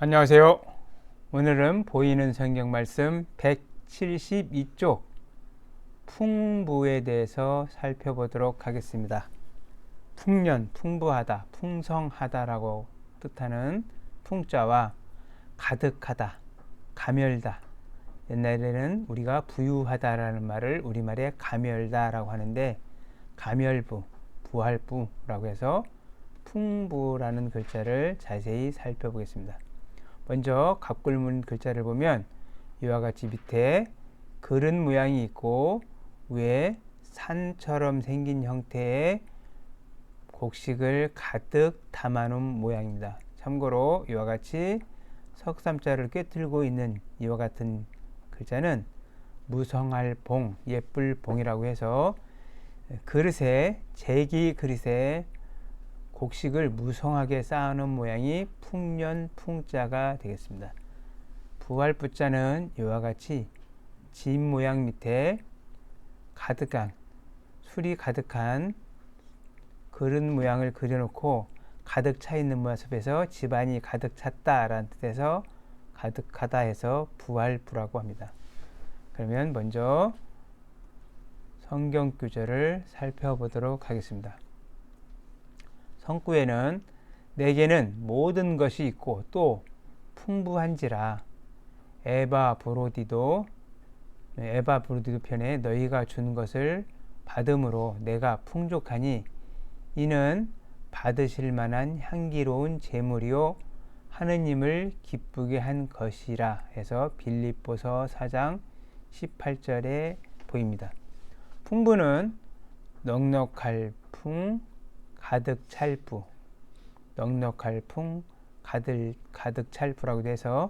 안녕하세요. 오늘은 보이는 성경 말씀 172쪽 풍부에 대해서 살펴보도록 하겠습니다. 풍년, 풍부하다, 풍성하다라고 뜻하는 풍자와 가득하다, 가멸다. 옛날에는 우리가 부유하다라는 말을 우리말에 가멸다라고 하는데 가멸부, 부할부라고 해서 풍부라는 글자를 자세히 살펴보겠습니다. 먼저 갑굴문 글자를 보면 이와 같이 밑에 그릇 모양이 있고 위에 산처럼 생긴 형태의 곡식을 가득 담아놓은 모양입니다. 참고로 이와 같이 석삼자를 꿰뚫고 있는 이와 같은 글자는 무성할 봉, 예쁠 봉이라고 해서 그릇에, 제기 그릇에 곡식을 무성하게 쌓아놓은 모양이 풍년 풍자가 되겠습니다. 부할 부자는 이와 같이 집 모양 밑에 가득한, 술이 가득한 그릇 모양을 그려놓고 가득 차 있는 모습에서 집안이 가득 찼다라는 뜻에서 가득하다 해서 부할부라고 합니다. 그러면 먼저 성경 구절을 살펴보도록 하겠습니다. 성구에는 내게는 모든 것이 있고 또 풍부한지라 에바 브로디도 편에 너희가 준 것을 받음으로 내가 풍족하니 이는 받으실 만한 향기로운 제물이요 하느님을 기쁘게 한 것이라 해서 빌립보서 4장 18절에 보입니다. 풍부는 넉넉할 풍, 가득 찰 부, 넉넉할 풍, 가득 찰 부라고 돼서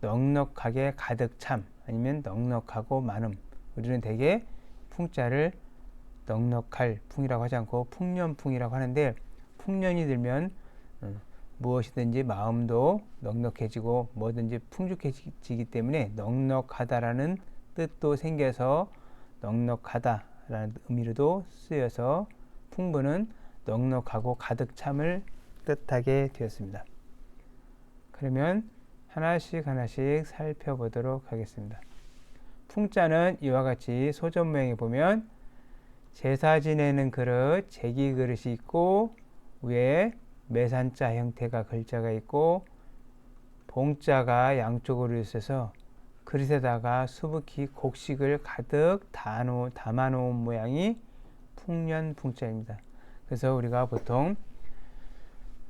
넉넉하게 가득 참 아니면 넉넉하고 많음. 우리는 대개 풍자를 넉넉할 풍이라고 하지 않고 풍년풍이라고 하는데 풍년이 들면 무엇이든지 마음도 넉넉해지고 뭐든지 풍족해지기 때문에 넉넉하다라는 뜻도 생겨서 넉넉하다라는 의미로도 쓰여서 풍부는 넉넉하고 가득 참을 뜻하게 되었습니다. 그러면 하나씩 살펴보도록 하겠습니다. 풍자는 이와 같이 소전 모양에 보면 제사 지내는 그릇, 제기 그릇이 있고 위에 매산자 형태가 글자가 있고 봉자가 양쪽으로 있어서 그릇에다가 수북히 곡식을 가득 담아놓은 모양이 풍년풍자입니다. 그래서 우리가 보통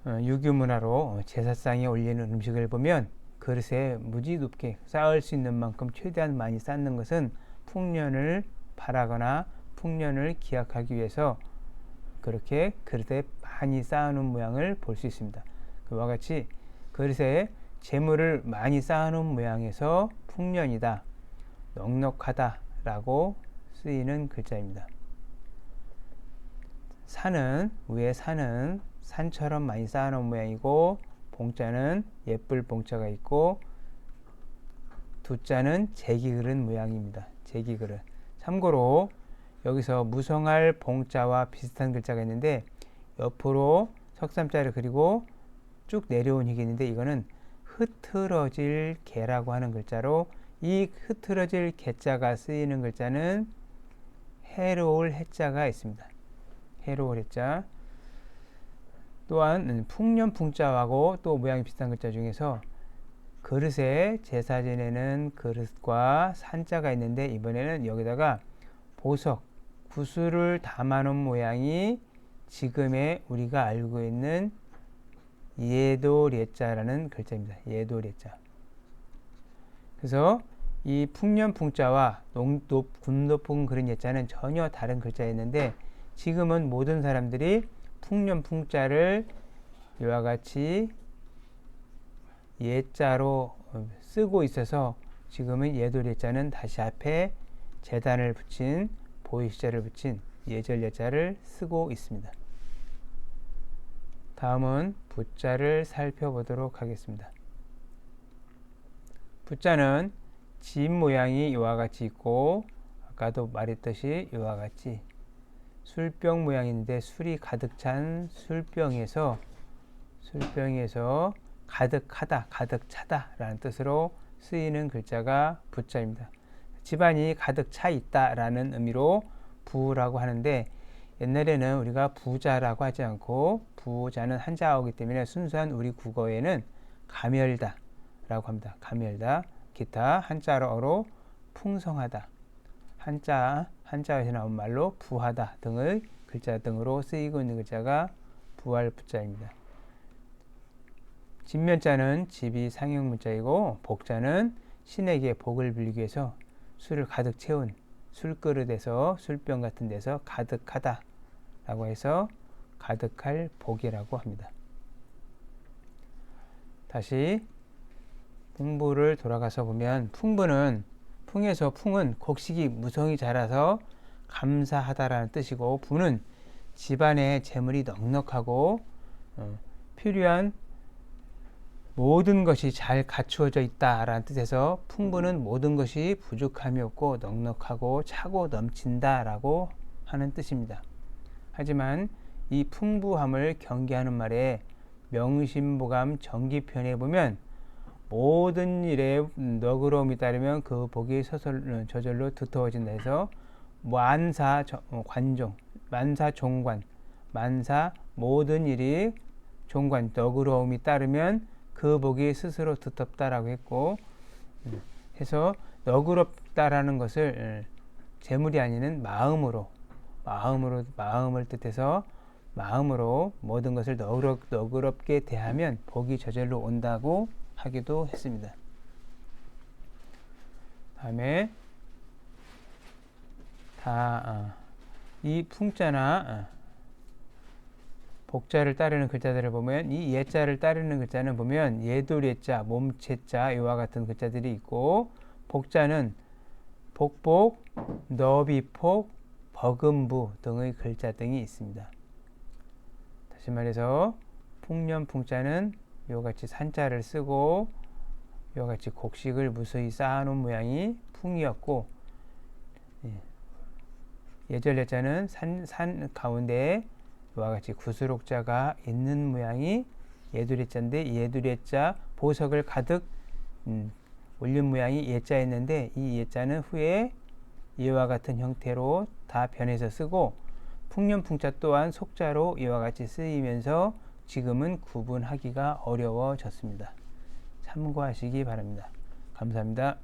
유교문화로 제사상에 올리는 음식을 보면 그릇에 무지 높게 쌓을 수 있는 만큼 최대한 많이 쌓는 것은 풍년을 바라거나 풍년을 기약하기 위해서 그렇게 그릇에 많이 쌓아놓은 모양을 볼 수 있습니다. 그와 같이 그릇에 재물을 많이 쌓아놓은 모양에서 풍년이다, 넉넉하다 라고 쓰이는 글자입니다. 산은 위에 산은 산처럼 많이 쌓아놓은 모양이고 봉자는 예쁠 봉자가 있고 두자는 제기그릇 모양입니다. 제기그릇. 참고로 여기서 무성할 봉자와 비슷한 글자가 있는데 옆으로 석삼자를 그리고 쭉 내려온 흙이 있는데 이거는 흐트러질 개라고 하는 글자로 이 흐트러질 개자가 쓰이는 글자는 해로울 해자가 있습니다. 해로울 해자. 또한 풍년풍자하고 또 모양이 비슷한 글자 중에서 그릇에 제사 지내는 그릇과 산자가 있는데 이번에는 여기다가 보석, 구슬을 담아놓은 모양이 지금의 우리가 알고 있는 예도례자라는 글자입니다. 예도례자. 그래서 이 풍년풍자와 굽높은 그런 예자는 전혀 다른 글자였는데 지금은 모든 사람들이 풍년풍자를 이와 같이 예자로 쓰고 있어서 지금은 예도례자는 다시 앞에 재단을 붙인 보이시자를 붙인 예절예자를 쓰고 있습니다. 다음은 부자를 살펴보도록 하겠습니다. 부자는 집 모양이 이와 같이 있고 아까도 말했듯이 이와 같이 술병 모양인데 술이 가득 찬 술병에서 가득하다, 가득 차다 라는 뜻으로 쓰이는 글자가 부자입니다. 집안이 가득 차 있다 라는 의미로 부라고 하는데, 옛날에는 우리가 부자라고 하지 않고 부자는 한자어이기 때문에 순수한 우리 국어에는 가멸다 라고 합니다. 가멸다, 기타 한자어로 풍성하다, 한자어에서 나온 말로 부하다 등의 글자 등으로 쓰이고 있는 글자가 부할 부자입니다. 진면자는 집이 상형 문자이고, 복자는 신에게 복을 빌기 위해서 술을 가득 채운 술그릇에서, 술병 같은 데서 가득하다 라고 해서 가득할 복이라고 합니다. 다시 풍부를 돌아가서 보면, 풍에서 풍은 곡식이 무성히 자라서 감사하다라는 뜻이고, 부는 집안에 재물이 넉넉하고 필요한 모든 것이 잘 갖추어져 있다라는 뜻에서 풍부는 모든 것이 부족함이 없고 넉넉하고 차고 넘친다라고 하는 뜻입니다. 하지만 이 풍부함을 경계하는 말에 명심보감 정기편에 보면, 모든 일에 너그러움이 따르면 그 복이 저절로 두터워진다 해서 만사 관종, 만사 종관, 만사 모든 일이 종관, 너그러움이 따르면 그 복이 스스로 두텁다라고 했고, 해서 너그럽다라는 것을 재물이 아니는 마음을 뜻해서 마음으로 모든 것을 너그럽게 대하면 복이 저절로 온다고 하기도 했습니다. 다음에 이 풍자나 복자를 따르는 글자들을 보면, 이 예자를 따르는 글자는 보면 예돌예자, 몸체자 이와 같은 글자들이 있고, 복자는 복복, 너비폭, 버금부 등의 글자 등이 있습니다. 다시 말해서 풍년풍자는 이와 같이 산자를 쓰고 이와 같이 곡식을 무수히 쌓아놓은 모양이 풍이었고, 예절예자는 산 가운데에 이와 같이 구수록자가 있는 모양이 예두리자인데, 예두리자 보석을 가득 올린 모양이 예자였는데, 이 예자는 후에 이와 같은 형태로 다 변해서 쓰고, 풍년풍자 또한 속자로 이와 같이 쓰이면서 지금은 구분하기가 어려워졌습니다. 참고하시기 바랍니다. 감사합니다.